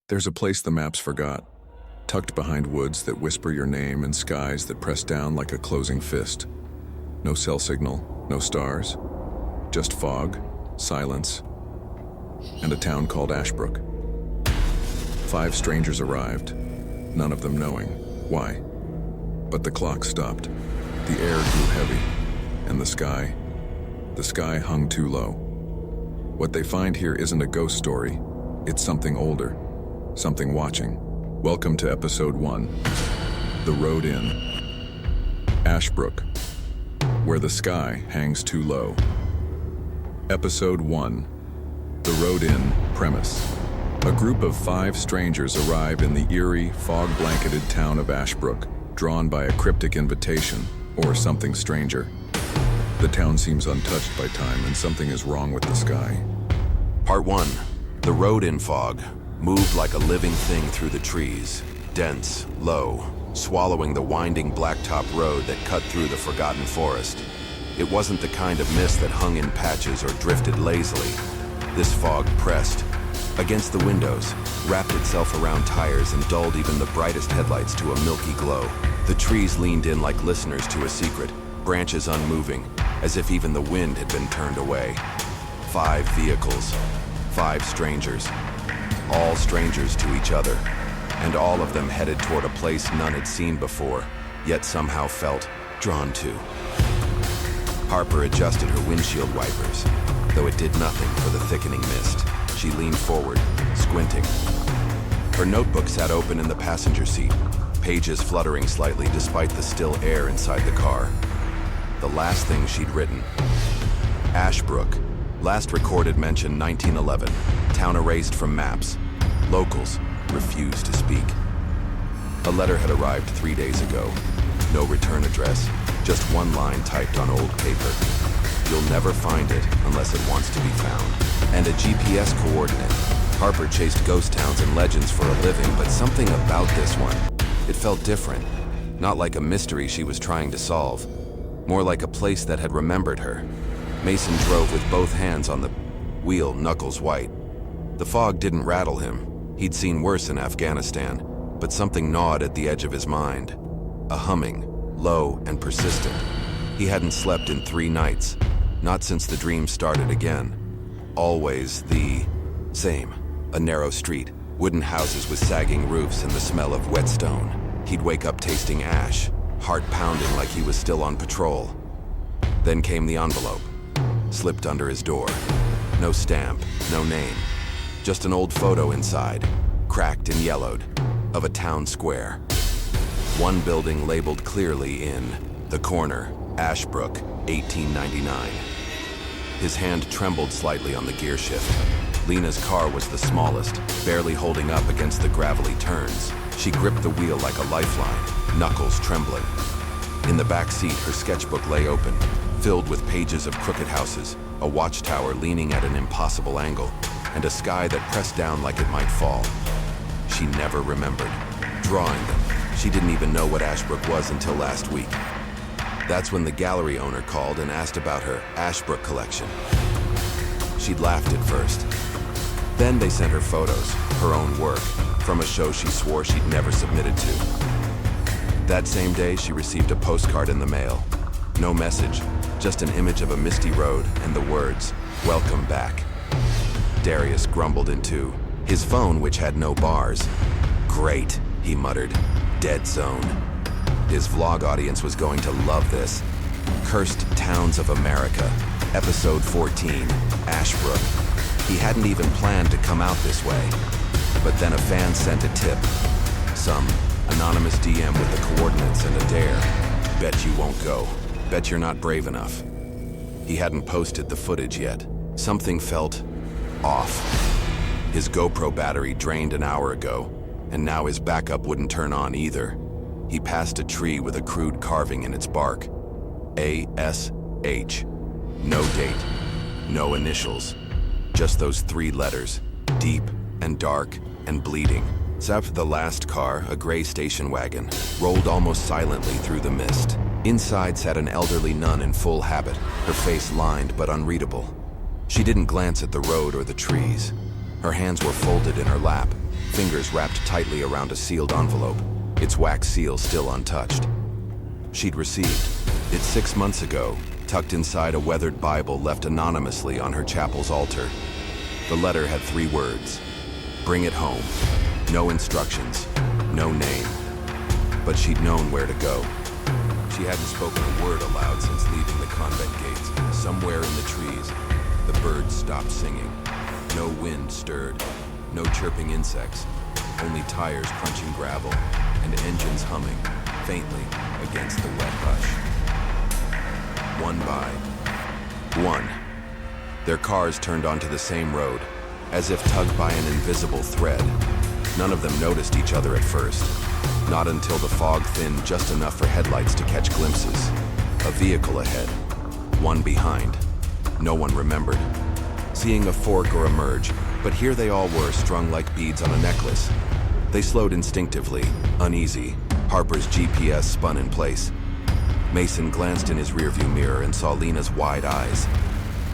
There's a place the maps forgot, tucked behind woods that whisper your name and skies that press down like a closing fist. No cell signal, no stars, just fog, silence, and a town called Ashbrook. 5 strangers arrived, none of them knowing why. But the clock stopped, the air grew heavy, and the sky hung too low. What they find here isn't a ghost story, it's something older, something watching. Welcome to episode 1, The Road Inn. Ashbrook, where the sky hangs too low. Episode 1, The Road Inn premise. A group of 5 strangers arrive in the eerie, fog-blanketed town of Ashbrook, drawn by a cryptic invitation, or something stranger. The town seems untouched by time, and something is wrong with the sky. Part 1. The road in fog moved like a living thing through the trees, dense, low, swallowing the winding blacktop road that cut through the forgotten forest. It wasn't the kind of mist that hung in patches or drifted lazily. This fog pressed against the windows, wrapped itself around tires, and dulled even the brightest headlights to a milky glow. The trees leaned in like listeners to a secret, branches unmoving, as if even the wind had been turned away. 5 vehicles, 5 strangers, all strangers to each other, and all of them headed toward a place none had seen before, yet somehow felt drawn to. Harper adjusted her windshield wipers, though it did nothing for the thickening mist. She leaned forward, squinting. Her notebook sat open in the passenger seat, pages fluttering slightly despite the still air inside the car. The last thing she'd written. Ashbrook, last recorded mention 1911, town erased from maps. Locals refused to speak. A letter had arrived 3 days ago. No return address, just one line typed on old paper. You'll never find it unless it wants to be found. And a GPS coordinate. Harper chased ghost towns and legends for a living, but something about this one, it felt different. Not like a mystery she was trying to solve, more like a place that had remembered her. Mason drove with both hands on the wheel, knuckles white. The fog didn't rattle him. He'd seen worse in Afghanistan, but something gnawed at the edge of his mind. A humming, low and persistent. He hadn't slept in 3 nights, not since the dream started again. Always the same. A narrow street, wooden houses with sagging roofs and the smell of wet stone. He'd wake up tasting ash, heart pounding like he was still on patrol. Then came the envelope, slipped under his door. No stamp, no name. Just an old photo inside, cracked and yellowed, of a town square. One building labeled clearly in the corner, Ashbrook, 1899. His hand trembled slightly on the gear shift. Lena's car was the smallest, barely holding up against the gravelly turns. She gripped the wheel like a lifeline, knuckles trembling. In the back seat, her sketchbook lay open, filled with pages of crooked houses, a watchtower leaning at an impossible angle, and a sky that pressed down like it might fall. She never remembered drawing them. She didn't even know what Ashbrook was until last week. That's when the gallery owner called and asked about her Ashbrook collection. She'd laughed at first. Then they sent her photos, her own work, from a show she swore she'd never submitted to. That same day, she received a postcard in the mail. No message, just an image of a misty road and the words, "Welcome back." Darius grumbled into his phone, which had no bars. "Great," he muttered. "Dead zone." His vlog audience was going to love this. Cursed Towns of America, Episode 14, Ashbrook. He hadn't even planned to come out this way. But then a fan sent a tip. Some anonymous DM with the coordinates and a dare. Bet you won't go. Bet you're not brave enough. He hadn't posted the footage yet. Something felt off. His GoPro battery drained an hour ago, and now his backup wouldn't turn on either. He passed a tree with a crude carving in its bark. ASH. No date, no initials. Just those 3 letters, deep and dark and bleeding. Zapped the last car, a gray station wagon, rolled almost silently through the mist. Inside sat an elderly nun in full habit, her face lined but unreadable. She didn't glance at the road or the trees. Her hands were folded in her lap, fingers wrapped tightly around a sealed envelope, its wax seal still untouched. She'd received it 6 months ago, tucked inside a weathered Bible left anonymously on her chapel's altar. The letter had 3 words: bring it home. No instructions, no name. But she'd known where to go. She hadn't spoken a word aloud since leaving the convent gates. Somewhere in the trees, the birds stopped singing. No wind stirred, no chirping insects, only tires crunching gravel and engines humming faintly against the wet hush. One by one, their cars turned onto the same road, as if tugged by an invisible thread. None of them noticed each other at first, not until the fog thinned just enough for headlights to catch glimpses. A vehicle ahead, one behind. No one remembered seeing a fork or a merge, but here they all were, strung like beads on a necklace. They slowed instinctively, uneasy. Harper's GPS spun in place. Mason glanced in his rearview mirror and saw Lena's wide eyes.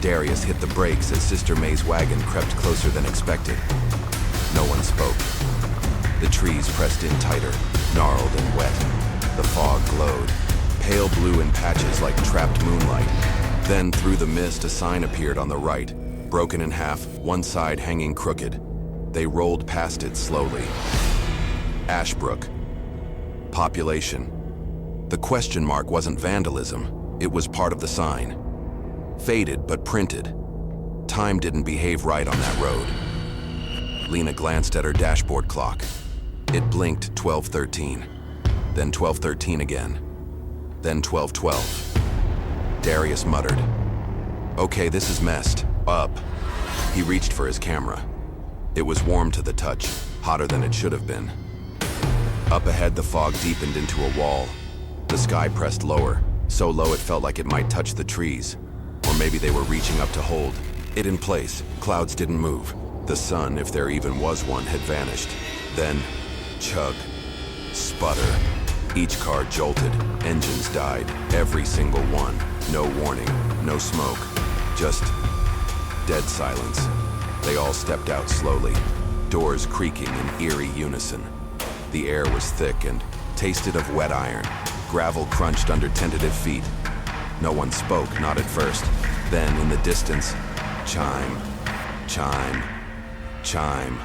Darius hit the brakes as Sister May's wagon crept closer than expected. No one spoke. The trees pressed in tighter, gnarled and wet. The fog glowed, pale blue in patches like trapped moonlight. Then, through the mist, a sign appeared on the right, broken in half, one side hanging crooked. They rolled past it slowly. Ashbrook. Population. The question mark wasn't vandalism, it was part of the sign. Faded but printed. Time didn't behave right on that road. Lena glanced at her dashboard clock. It blinked 12:13, then 12:13 again, then 12:12. Darius muttered, "Okay, this is messed up." He reached for his camera. It was warm to the touch, hotter than it should have been. Up ahead, the fog deepened into a wall. The sky pressed lower, so low it felt like it might touch the trees. Or maybe they were reaching up to hold it in place. Clouds didn't move. The sun, if there even was one, had vanished. Then, chug, sputter. Each car jolted, engines died, every single one. No warning, no smoke, just dead silence. They all stepped out slowly, doors creaking in eerie unison. The air was thick and tasted of wet iron. Gravel crunched under tentative feet. No one spoke, not at first. Then, in the distance, chime, chime, chime.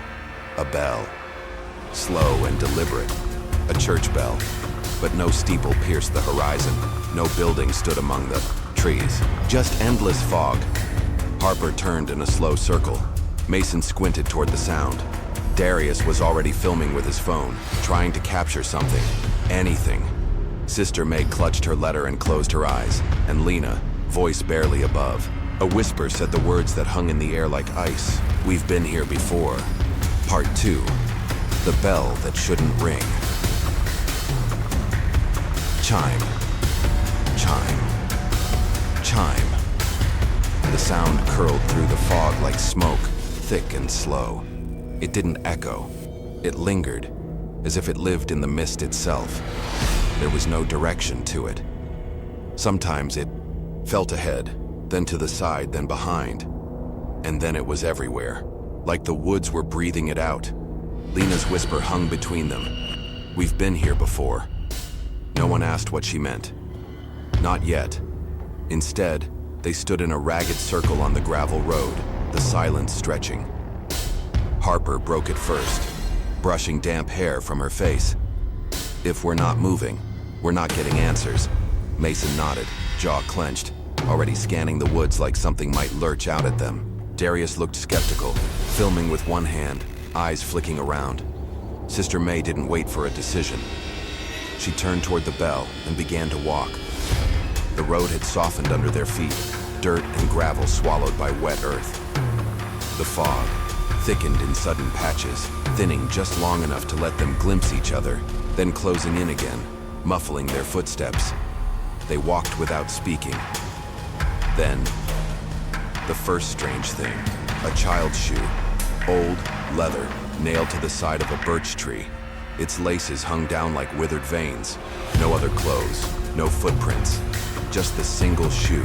A bell. Slow and deliberate. A church bell. But no steeple pierced the horizon. No building stood among the trees. Just endless fog. Harper turned in a slow circle. Mason squinted toward the sound. Darius was already filming with his phone, trying to capture something. Anything. Sister May clutched her letter and closed her eyes. And Lena, voice barely above. A whisper said the words that hung in the air like ice. "We've been here before." Part 2. The bell that shouldn't ring. Chime. Chime. Chime. The sound curled through the fog like smoke, thick and slow. It didn't echo. It lingered, as if it lived in the mist itself. There was no direction to it. Sometimes it felt ahead, then to the side, then behind. And then it was everywhere, like the woods were breathing it out. Lena's whisper hung between them. "We've been here before." No one asked what she meant. Not yet. Instead, they stood in a ragged circle on the gravel road, the silence stretching. Harper broke it first, brushing damp hair from her face. "If we're not moving, we're not getting answers." Mason nodded, jaw clenched, already scanning the woods like something might lurch out at them. Darius looked skeptical, filming with one hand, eyes flicking around. Sister May didn't wait for a decision. She turned toward the bell and began to walk. The road had softened under their feet, dirt and gravel swallowed by wet earth. The fog thickened in sudden patches, thinning just long enough to let them glimpse each other, then closing in again, muffling their footsteps. They walked without speaking. Then, the first strange thing, a child's shoe, old, leather, nailed to the side of a birch tree. Its laces hung down like withered veins. No other clothes, no footprints. Just the single shoe,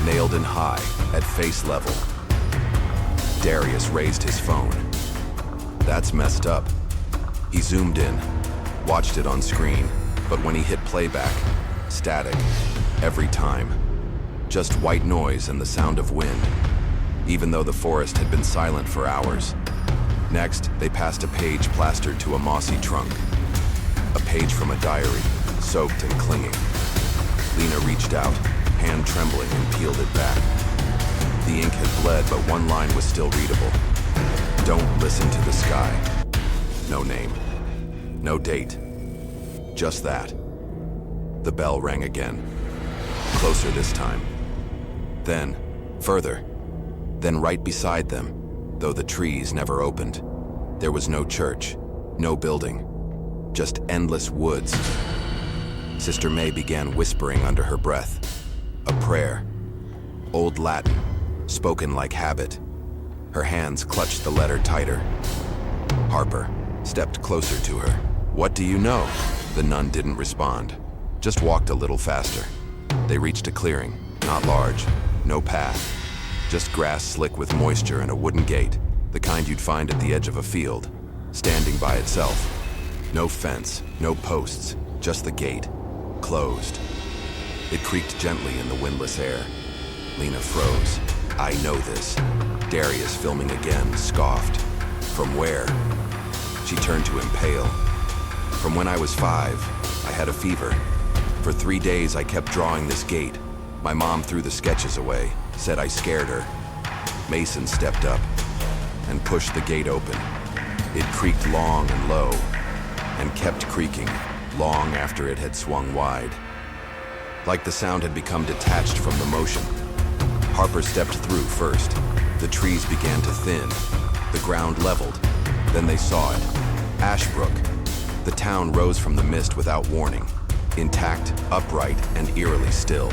nailed in high, at face level. Darius raised his phone. "That's messed up," He zoomed in, watched it on screen, but when he hit playback, static, every time. Just white noise and the sound of wind, even though the forest had been silent for hours. Next, they passed a page plastered to a mossy trunk. A page from a diary, soaked and clinging. Lena reached out, hand trembling, and peeled it back. The ink had bled, but one line was still readable. Don't listen to the sky. No name. No date. Just that. The bell rang again. Closer this time. Then, further. Then right beside them, though the trees never opened. There was no church, no building, just endless woods. Sister May began whispering under her breath. A prayer. Old Latin, spoken like habit. Her hands clutched the letter tighter. Harper stepped closer to her. "What do you know?" The nun didn't respond, just walked a little faster. They reached a clearing, not large, no path, just grass slick with moisture and a wooden gate, the kind you'd find at the edge of a field, standing by itself. No fence, no posts, just the gate, closed. It creaked gently in the windless air. Lena froze. "I know this." Darius, filming again, scoffed. "From where?" She turned to him, pale. "From when I was 5, I had a fever. For 3 days I kept drawing this gate. My mom threw the sketches away, said I scared her." Mason stepped up and pushed the gate open. It creaked long and low, and kept creaking long after it had swung wide. Like the sound had become detached from the motion. Harper stepped through first. The trees began to thin. The ground leveled. Then they saw it. Ashbrook. The town rose from the mist without warning, intact, upright, and eerily still.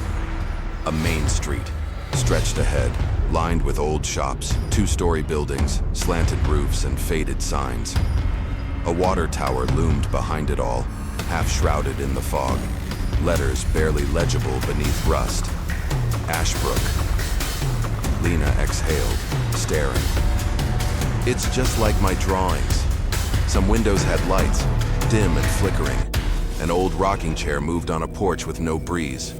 A main street stretched ahead, lined with old shops, 2-story buildings, slanted roofs, and faded signs. A water tower loomed behind it all, half shrouded in the fog. Letters barely legible beneath rust. Ashbrook. Lena exhaled, staring. "It's just like my drawings." Some windows had lights, dim and flickering. An old rocking chair moved on a porch with no breeze.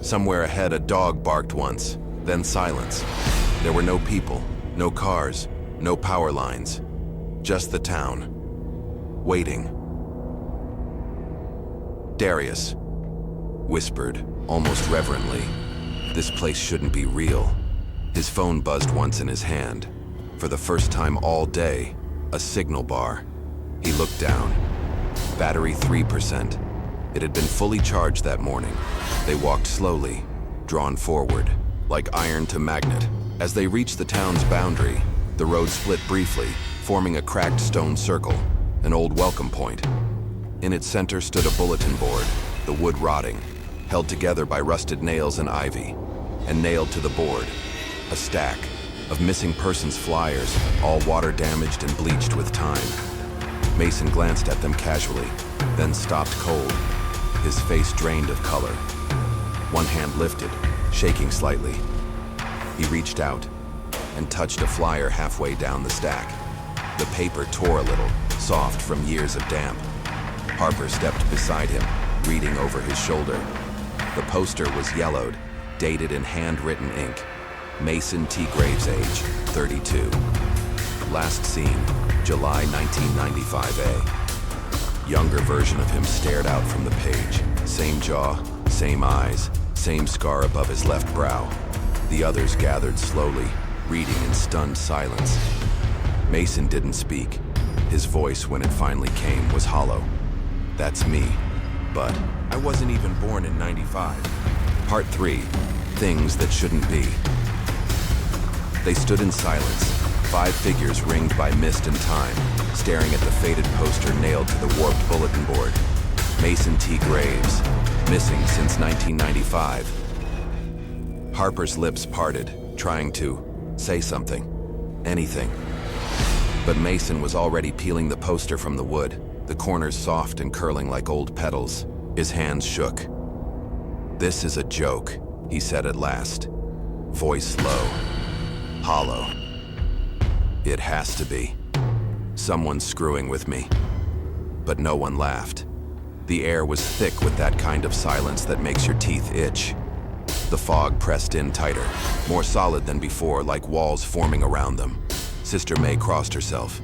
Somewhere ahead, a dog barked once, then silence. There were no people, no cars, no power lines. Just the town. Waiting. Darius whispered, almost reverently, "This place shouldn't be real." His phone buzzed once in his hand. For the first time all day, a signal bar. He looked down. Battery 3%. It had been fully charged that morning. They walked slowly, drawn forward, like iron to magnet. As they reached the town's boundary, the road split briefly, forming a cracked stone circle, an old welcome point. In its center stood a bulletin board, the wood rotting, held together by rusted nails and ivy, and nailed to the board, a stack of missing persons flyers, all water damaged and bleached with time. Mason glanced at them casually, then stopped cold, his face drained of color. One hand lifted, shaking slightly. He reached out and touched a flyer halfway down the stack. The paper tore a little, soft from years of damp. Harper stepped beside him, reading over his shoulder. The poster was yellowed, dated in handwritten ink. Mason T. Graves, age 32. Last seen, July 1995A. Younger version of him stared out from the page. Same jaw, same eyes, same scar above his left brow. The others gathered slowly, reading in stunned silence. Mason didn't speak. His voice, when it finally came, was hollow. "That's me, but I wasn't even born in 95. Part 3, Things That Shouldn't Be." They stood in silence, 5 figures ringed by mist and time, staring at the faded poster nailed to the warped bulletin board. Mason T. Graves, missing since 1995. Harper's lips parted, trying to say something, anything. But Mason was already peeling the poster from the wood, the corners soft and curling like old petals. His hands shook. "This is a joke," he said at last, voice low, hollow. "It has to be. Someone's screwing with me." but no one laughed. The air was thick with that kind of silence that makes your teeth itch. The fog pressed in tighter, more solid than before, like walls forming around them. Sister May crossed herself.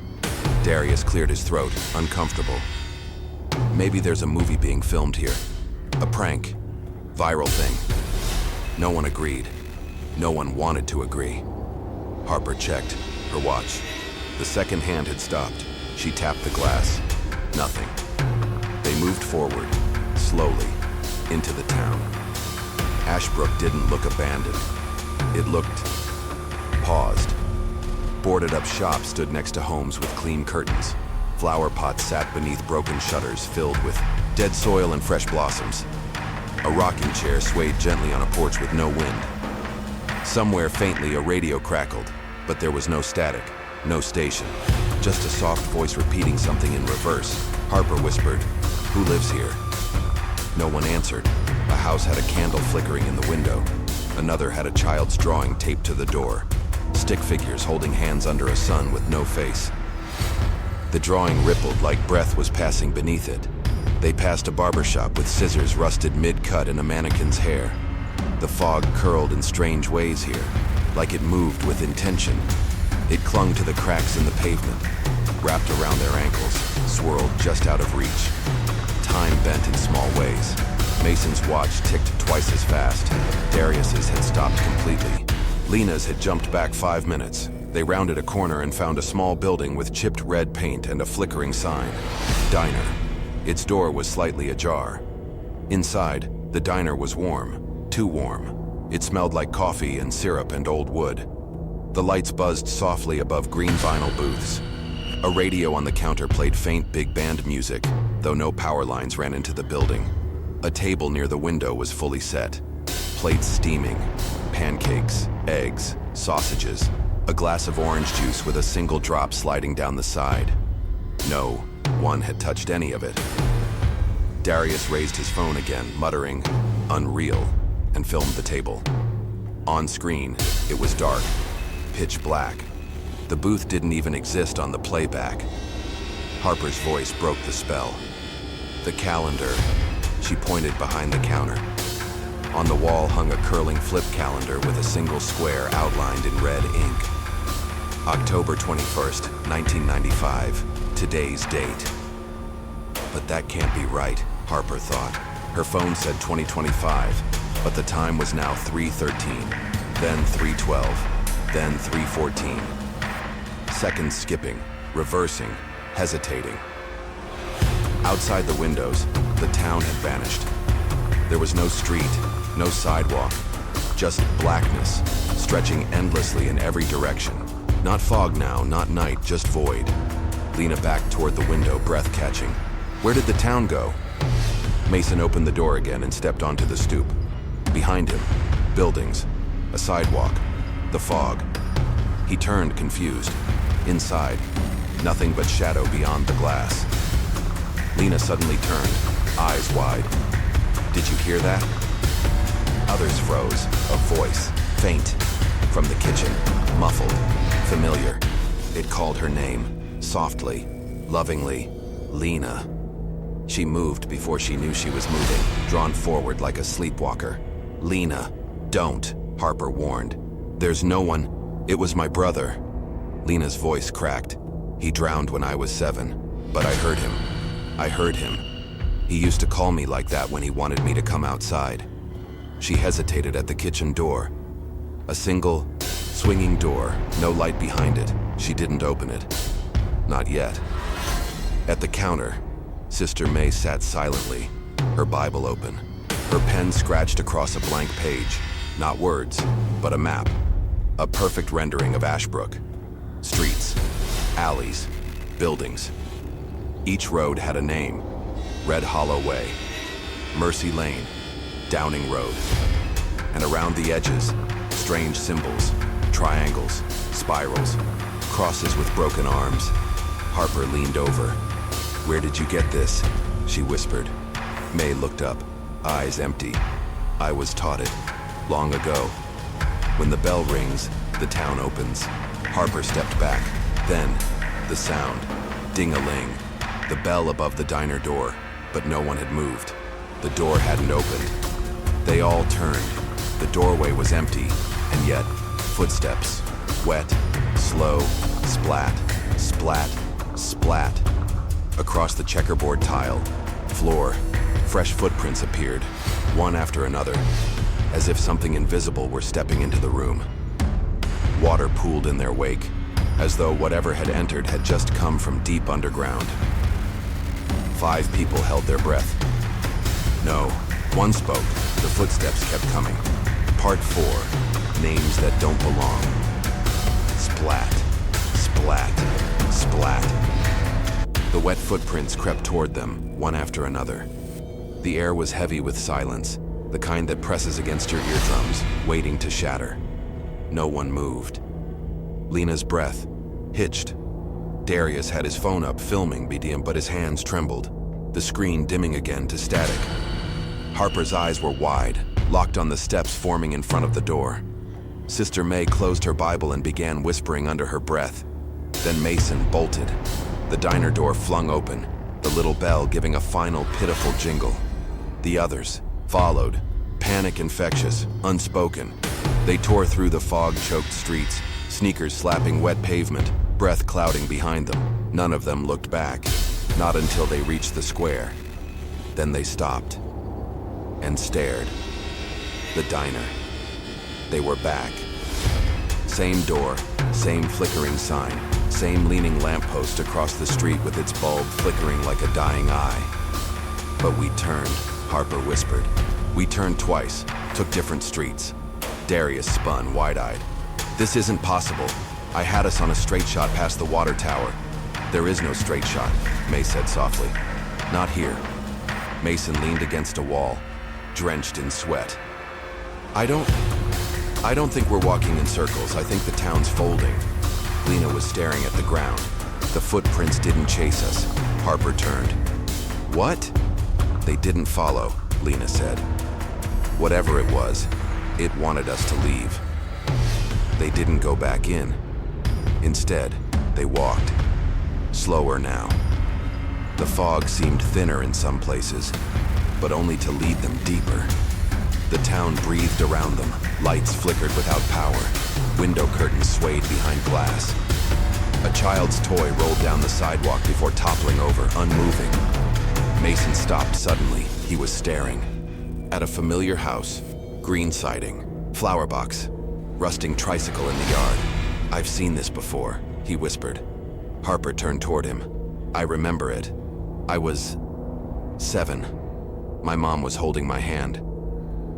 Darius cleared his throat, uncomfortable. Maybe there's a movie being filmed here. A prank. Viral thing. No one agreed. No one wanted to agree. Harper checked her watch. The second hand had stopped. She tapped the glass. Nothing. They moved forward, slowly, into the town. Ashbrook didn't look abandoned. It looked paused. Boarded-up shops stood next to homes with clean curtains. Flower pots sat beneath broken shutters filled with dead soil and fresh blossoms. A rocking chair swayed gently on a porch with no wind. Somewhere faintly a radio crackled, but there was no static, no station. Just a soft voice repeating something in reverse. Harper whispered, "Who lives here?" No one answered. A house had a candle flickering in the window. Another had a child's drawing taped to the door. Stick figures holding hands under a sun with no face. The drawing rippled like breath was passing beneath it. They passed a barber shop with scissors rusted mid-cut in a mannequin's hair. The fog curled in strange ways here, like it moved with intention. It clung to the cracks in the pavement, wrapped around their ankles, swirled just out of reach. Time bent in small ways. Mason's watch ticked twice as fast. Darius's had stopped completely. Lena's had jumped back 5 minutes. They rounded a corner and found a small building with chipped red paint and a flickering sign. Diner. Its door was slightly ajar. Inside, the diner was warm. Too warm. It smelled like coffee and syrup and old wood. The lights buzzed softly above green vinyl booths. A radio on the counter played faint big band music, though no power lines ran into the building. A table near the window was fully set. Plates steaming. Pancakes, eggs, sausages. A glass of orange juice with a single drop sliding down the side. No one had touched any of it. Darius raised his phone again, muttering, "Unreal," and filmed the table. On screen, it was dark, pitch black. The booth didn't even exist on the playback. Harper's voice broke the spell. The calendar. She pointed behind the counter. On the wall hung a curling flip calendar with a single square outlined in red ink. October 21st, 1995, today's date. But that can't be right, Harper thought. Her phone said 2025, but the time was now 3:13, then 3:12, then 3:14. Seconds skipping, reversing, hesitating. Outside the windows, the town had vanished. There was no street, no sidewalk, just blackness, stretching endlessly in every direction. Not fog now, not night, just void. Lena backed toward the window, breath catching. Where did the town go? Mason opened the door again and stepped onto the stoop. Behind him, buildings, a sidewalk, the fog. He turned, confused. Inside, nothing but shadow beyond the glass. Lena suddenly turned, eyes wide. Did you hear that? Others froze, a voice, faint, from the kitchen, muffled, familiar. It called her name, softly, lovingly, Lena. She moved before she knew she was moving, drawn forward like a sleepwalker. Lena, don't, Harper warned. There's no one. It was my brother. Lena's voice cracked. He drowned when I was 7, but I heard him. I heard him. He used to call me like that when he wanted me to come outside. She hesitated at the kitchen door. A single, swinging door, no light behind it. She didn't open it. Not yet. At the counter, Sister May sat silently, her Bible open. Her pen scratched across a blank page. Not words, but a map. A perfect rendering of Ashbrook. Streets, alleys, buildings. Each road had a name. Red Hollow Way, Mercy Lane, Downing Road. And around the edges, strange symbols, triangles, spirals, crosses with broken arms. Harper leaned over. "Where did you get this?" she whispered. May looked up, eyes empty. "I was taught it, long ago. When the bell rings, the town opens." Harper stepped back. Then, the sound, ding-a-ling. the bell above the diner door, but no one had moved. The door hadn't opened. They all turned. The doorway was empty, and yet, footsteps. Wet, slow, splat, splat, splat. Across the checkerboard tile, floor, fresh footprints appeared, one after another, as if something invisible were stepping into the room. Water pooled in their wake, as though whatever had entered had just come from deep underground. 5 people held their breath. No, one spoke. The footsteps kept coming. Part 4, names that don't belong. Splat, splat, splat. The wet footprints crept toward them, one after another. The air was heavy with silence, the kind that presses against your eardrums, waiting to shatter. No one moved. Lena's breath hitched. Darius had his phone up, filming BDM, but his hands trembled, the screen dimming again to static. Harper's eyes were wide, locked on the steps forming in front of the door. Sister May closed her Bible and began whispering under her breath. Then Mason bolted. The diner door flung open, the little bell giving a final pitiful jingle. The others followed, panic infectious, unspoken. They tore through the fog-choked streets, sneakers slapping wet pavement, breath clouding behind them. None of them looked back, not until they reached the square. Then they stopped and stared. The diner. They were back. Same door, same flickering sign, same leaning lamppost across the street with its bulb flickering like a dying eye. But we turned, Harper whispered. We turned twice, took different streets. Darius spun, wide-eyed. This isn't possible. I had us on a straight shot past the water tower. There is no straight shot, May said softly. Not here. Mason leaned against a wall, drenched in sweat. I don't think we're walking in circles. I think the town's folding. Lena was staring at the ground. The footprints didn't chase us. Harper turned. What? They didn't follow, Lena said. Whatever it was, it wanted us to leave. They didn't go back in. Instead, they walked. Slower now. The fog seemed thinner in some places, but only to lead them deeper. The town breathed around them. Lights flickered without power. Window curtains swayed behind glass. A child's toy rolled down the sidewalk before toppling over, unmoving. Mason stopped suddenly. He was staring. At a familiar house, green siding, flower box, rusting tricycle in the yard. I've seen this before, he whispered. Harper turned toward him. I remember it. I was 7. My mom was holding my hand.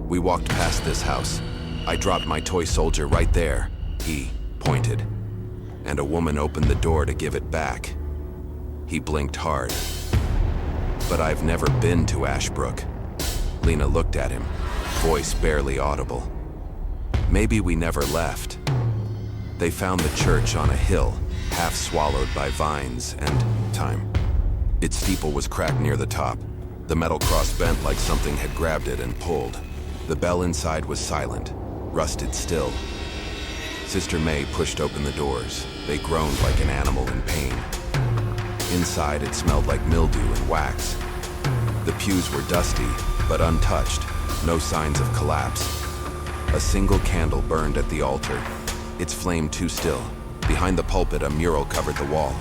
We walked past this house. I dropped my toy soldier right there, he pointed. And a woman opened the door to give it back. He blinked hard. But I've never been to Ashbrook. Lena looked at him, voice barely audible. Maybe we never left. They found the church on a hill, half swallowed by vines and time. Its steeple was cracked near the top. The metal cross bent like something had grabbed it and pulled. The bell inside was silent, rusted still. Sister May pushed open the doors. They groaned like an animal in pain. Inside, it smelled like mildew and wax. The pews were dusty, but untouched, no signs of collapse. A single candle burned at the altar, its flame too still. Behind the pulpit, a mural covered the wall.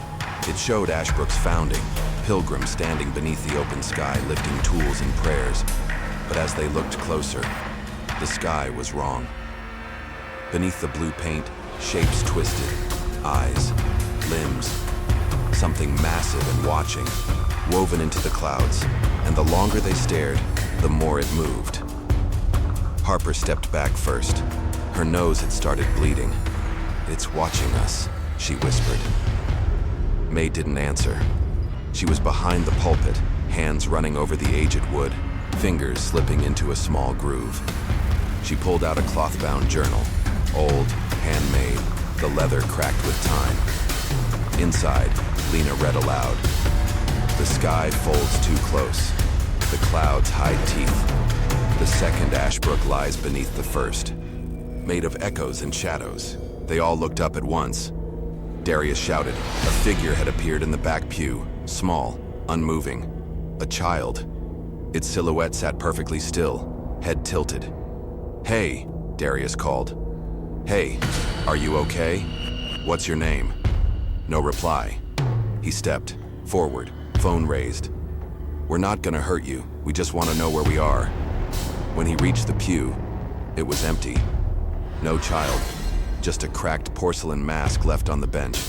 It showed Ashbrook's founding, pilgrims standing beneath the open sky, lifting tools and prayers. But as they looked closer, the sky was wrong. Beneath the blue paint, shapes twisted, eyes, limbs, something massive and watching, woven into the clouds, and the longer they stared, the more it moved. Harper stepped back first. Her nose had started bleeding. It's watching us, she whispered. May didn't answer. She was behind the pulpit, hands running over the aged wood, fingers slipping into a small groove. She pulled out a cloth-bound journal, old, handmade, the leather cracked with time. Inside, Lena read aloud. The sky folds too close. The clouds hide teeth. The second Ashbrook lies beneath the first. Made of echoes and shadows. They all looked up at once. Darius shouted. A figure had appeared in the back pew, small, unmoving. A child. Its silhouette sat perfectly still, head tilted. "Hey," Darius called. "Hey, are you okay? What's your name?" No reply. He stepped forward, phone raised. "We're not gonna hurt you, we just want to know where we are." When he reached the pew, it was empty. No child, just a cracked porcelain mask left on the bench.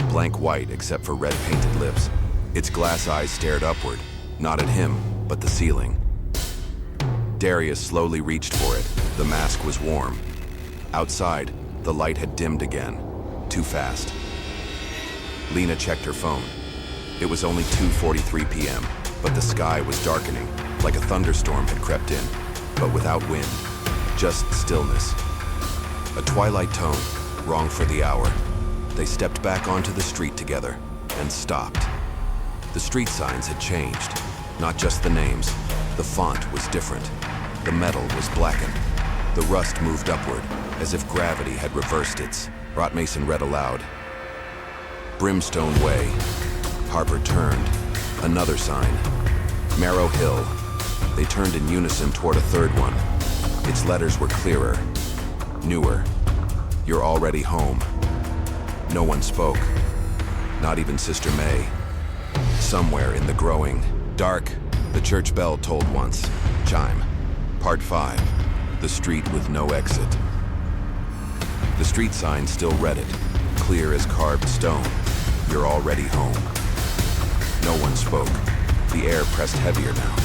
Blank white except for red painted lips. Its glass eyes stared upward, not at him, but the ceiling. Darius slowly reached for it. The mask was warm. Outside, the light had dimmed again, too fast. Lena checked her phone. It was only 2:43 p.m., but the sky was darkening, like a thunderstorm had crept in, but without wind, just stillness. A twilight tone, wrong for the hour. They stepped back onto the street together and stopped. The street signs had changed, not just the names. The font was different. The metal was blackened. The rust moved upward, as if gravity had reversed its. Rot Mason read aloud. Brimstone Way. Harper turned. Another sign. Marrow Hill. They turned in unison toward a third one. Its letters were clearer, newer. You're already home. No one spoke. Not even Sister May. Somewhere in the growing dark, the church bell tolled once. Chime. Part 5. The street with no exit. The street sign still read it, clear as carved stone. You're already home. No one spoke. The air pressed heavier now.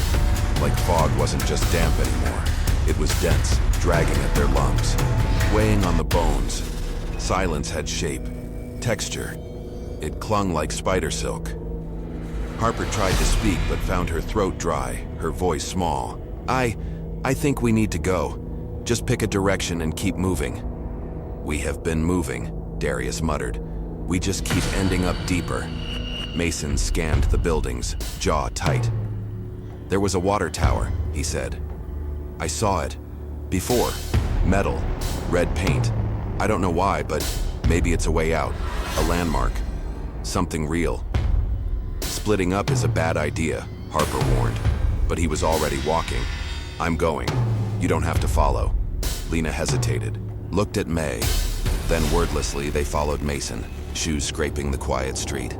Like fog wasn't just damp anymore. It was dense, dragging at their lungs, weighing on the bones. Silence had shape, texture. It clung like spider silk. Harper tried to speak but found her throat dry, her voice small. I think we need to go. Just pick a direction and keep moving." "We have been moving," Darius muttered. "We just keep ending up deeper." Mason scanned the buildings, jaw tight. "There was a water tower," he said. "I saw it. Before. Metal. Red paint. I don't know why, but maybe it's a way out. A landmark. Something real." "Splitting up is a bad idea," Harper warned. But he was already walking. "I'm going. You don't have to follow." Lena hesitated, looked at May. Then wordlessly they followed Mason, shoes scraping the quiet street.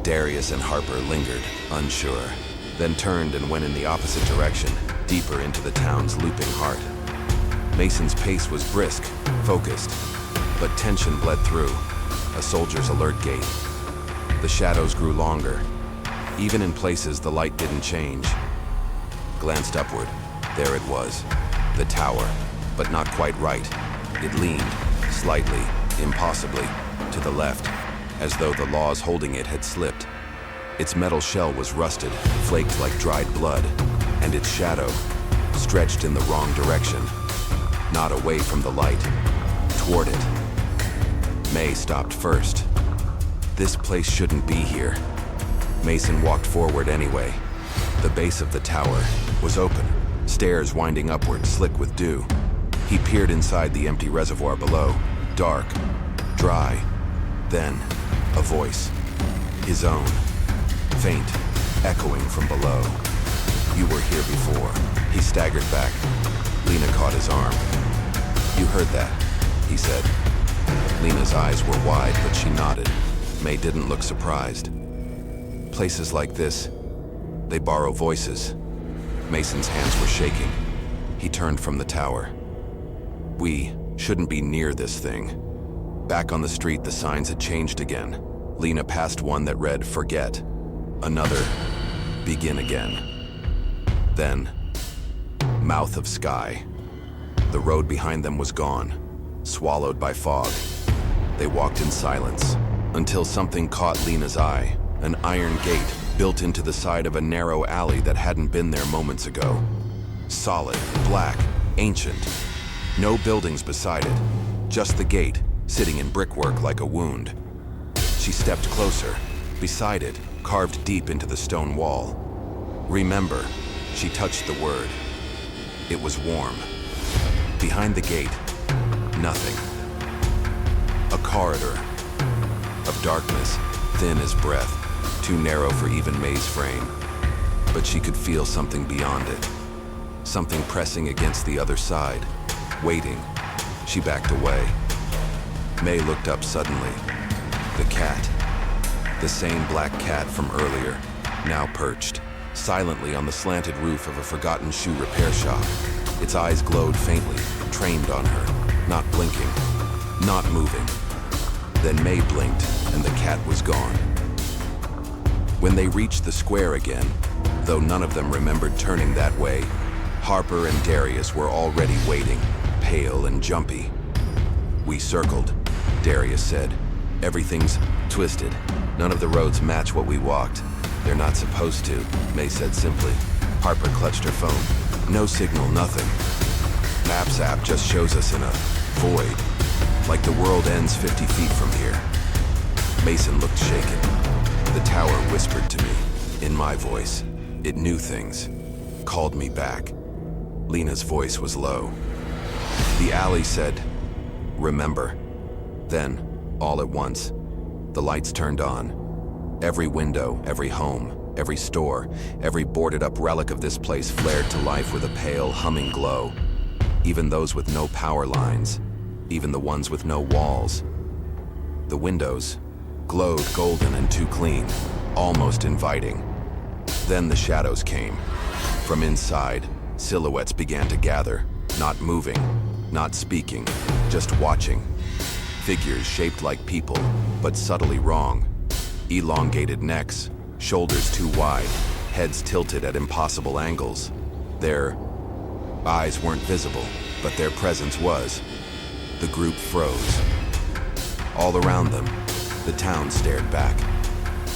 Darius and Harper lingered, unsure, then turned and went in the opposite direction, deeper into the town's looping heart. Mason's pace was brisk, focused, but tension bled through, a soldier's alert gait. The shadows grew longer. Even in places the light didn't change. Glanced upward. There it was, the tower, but not quite right. It leaned, slightly, impossibly, to the left, as though the laws holding it had slipped. Its metal shell was rusted, flaked like dried blood, and its shadow stretched in the wrong direction, not away from the light, toward it. May stopped first. This place shouldn't be here. Mason walked forward anyway. The base of the tower was open, stairs winding upward, slick with dew. He peered inside the empty reservoir below, dark, dry. Then, a voice. His own. Faint, echoing from below. "You were here before." He staggered back. Lena caught his arm. "You heard that," he said. Lena's eyes were wide, but she nodded. May didn't look surprised. Places like this, they borrow voices. Mason's hands were shaking. He turned from the tower. "We shouldn't be near this thing." Back on the street, the signs had changed again. Lena passed one that read, "Forget." Another, "Begin again." Then, "Mouth of Sky." The road behind them was gone, swallowed by fog. They walked in silence, until something caught Lena's eye. An iron gate built into the side of a narrow alley that hadn't been there moments ago. Solid, black, ancient. No buildings beside it, just the gate, sitting in brickwork like a wound. She stepped closer. Beside it, carved deep into the stone wall. "Remember," she touched the word. It was warm. Behind the gate, nothing. A corridor of darkness, thin as breath. too narrow for even May's frame. But she could feel something beyond it. Something pressing against the other side, waiting. She backed away. May looked up suddenly. The cat. The same black cat from earlier, now perched, silently on the slanted roof of a forgotten shoe repair shop. Its eyes glowed faintly, trained on her, not blinking, not moving. Then May blinked, and the cat was gone. When they reached the square again, though none of them remembered turning that way, Harper and Darius were already waiting, pale and jumpy. "We circled," Darius said. "Everything's twisted. None of the roads match what we walked. They're not supposed to," May said simply. Harper clutched her phone. "No signal, nothing. Maps app just shows us in a void, like the world ends 50 feet from here." Mason looked shaken. The tower whispered to me, in my voice. It knew things, called me back. Lena's voice was low. The alley said, "Remember." Then, all at once, the lights turned on. Every window, every home, every store, every boarded-up relic of this place flared to life with a pale, humming glow. Even those with no power lines, even the ones with no walls. The windows glowed golden and too clean, almost inviting. Then the shadows came. From inside, silhouettes began to gather, not moving, not speaking, just watching. Figures shaped like people, but subtly wrong. Elongated necks, shoulders too wide, heads tilted at impossible angles. Their eyes weren't visible, but their presence was. The group froze. All around them, the town stared back.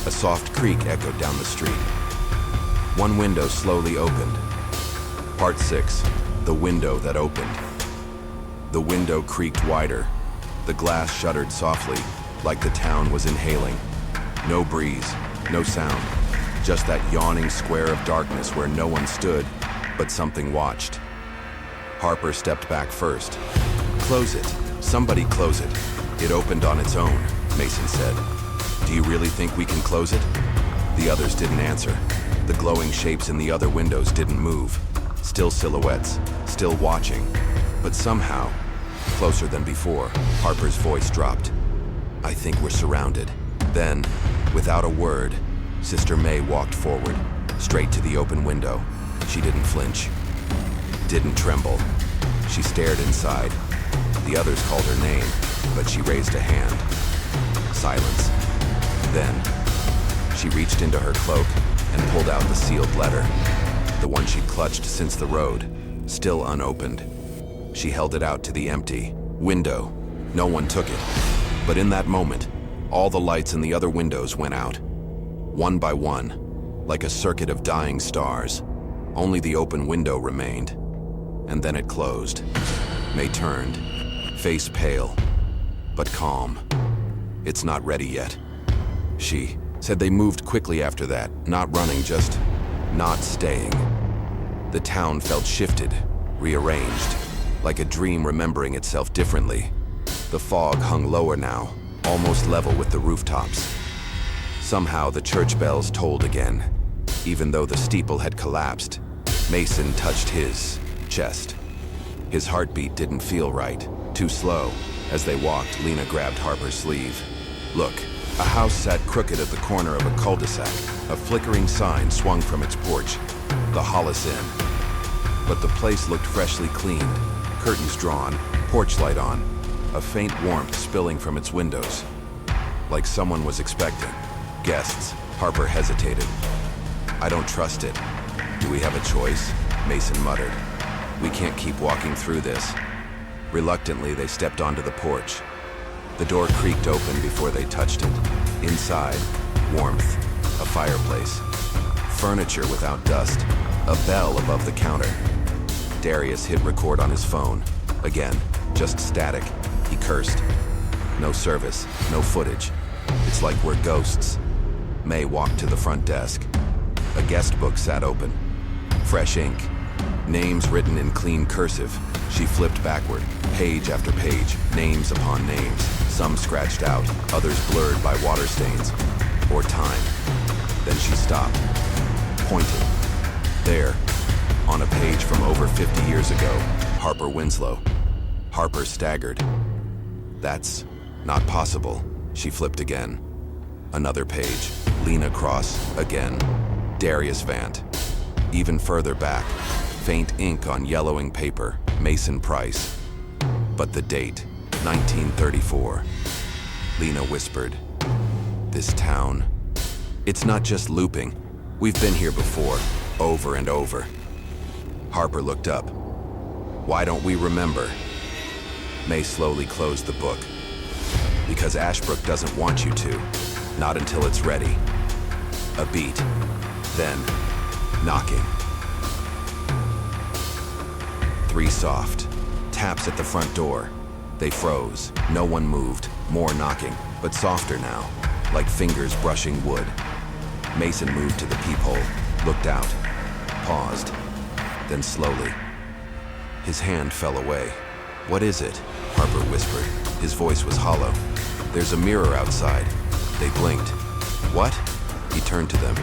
A soft creak echoed down the street. One window slowly opened. Part 6, the window that opened. The window creaked wider. The glass shuddered softly, like the town was inhaling. No breeze, no sound, just that yawning square of darkness where no one stood, but something watched. Harper stepped back first. "Close it. Somebody close it." "It opened on its own," Mason said. "Do you really think we can close it?" The others didn't answer. The glowing shapes in the other windows didn't move. Still silhouettes, still watching. But somehow, closer than before, Harper's voice dropped. "I think we're surrounded." Then, without a word, Sister May walked forward, straight to the open window. She didn't flinch, didn't tremble. She stared inside. The others called her name, but she raised a hand. Silence. Then, she reached into her cloak and pulled out the sealed letter, the one she'd clutched since the road, still unopened. She held it out to the empty window. No one took it. But in that moment, all the lights in the other windows went out. One by one, like a circuit of dying stars. Only the open window remained. And then it closed. May turned, face pale, but calm. "It's not ready yet," she said. They moved quickly after that, not running, just not staying. The town felt shifted, rearranged, like a dream remembering itself differently. The fog hung lower now, almost level with the rooftops. Somehow the church bells tolled again. Even though the steeple had collapsed, Mason touched his chest. His heartbeat didn't feel right, too slow. As they walked, Lena grabbed Harper's sleeve. "Look." A house sat crooked at the corner of a cul-de-sac. A flickering sign swung from its porch, the Hollis Inn. But the place looked freshly cleaned, curtains drawn, porch light on, a faint warmth spilling from its windows. Like someone was expecting. Guests. Harper hesitated. "I don't trust it." "Do we have a choice?" Mason muttered. "We can't keep walking through this." Reluctantly, they stepped onto the porch. The door creaked open before they touched it. Inside, warmth, a fireplace, furniture without dust, a bell above the counter. Darius hit record on his phone. Again, just static. He cursed. No service, no footage. It's like we're ghosts. May walked to the front desk. A guest book sat open. Fresh ink. Names written in clean cursive. She flipped backward, page after page, names upon names. Some scratched out, others blurred by water stains. Or time. Then she stopped, pointed. There, on a page from over 50 years ago, Harper Winslow. Harper staggered. That's not possible. She flipped again. Another page. Lena Cross again. Darius Vant. Even further back, faint ink on yellowing paper. Mason Price. But the date, 1934. Lena whispered, "This town, it's not just looping. We've been here before, over and over." Harper looked up. "Why don't we remember?" May slowly closed the book. "Because Ashbrook doesn't want you to, not until it's ready." A beat, then knocking. 3 soft taps at the front door. They froze. No one moved. More knocking, but softer now, like fingers brushing wood. Mason moved to the peephole, looked out, paused, then slowly. His hand fell away. "What is it?" Harper whispered. His voice was hollow. "There's a mirror outside." They blinked. "What?" He turned to them.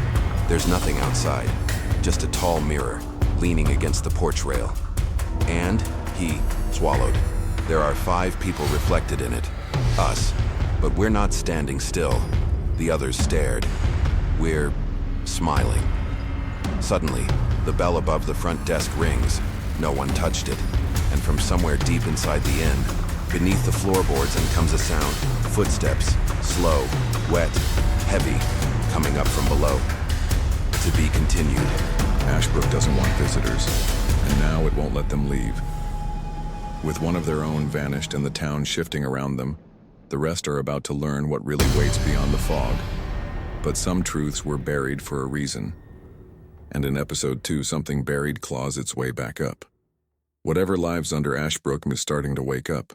"There's nothing outside, just a tall mirror, leaning against the porch rail." And he swallowed. "There are 5 people reflected in it. Us. But we're not standing still." The others stared. "We're smiling." Suddenly, the bell above the front desk rings. No one touched it. And from somewhere deep inside the inn, beneath the floorboards, comes a sound. Footsteps, slow, wet, heavy, coming up from below. To be continued. Ashbrook doesn't want visitors, and now it won't let them leave. With one of their own vanished and the town shifting around them, the rest are about to learn what really waits beyond the fog. But some truths were buried for a reason. And in episode 2, something buried claws its way back up. Whatever lives under Ashbrook is starting to wake up.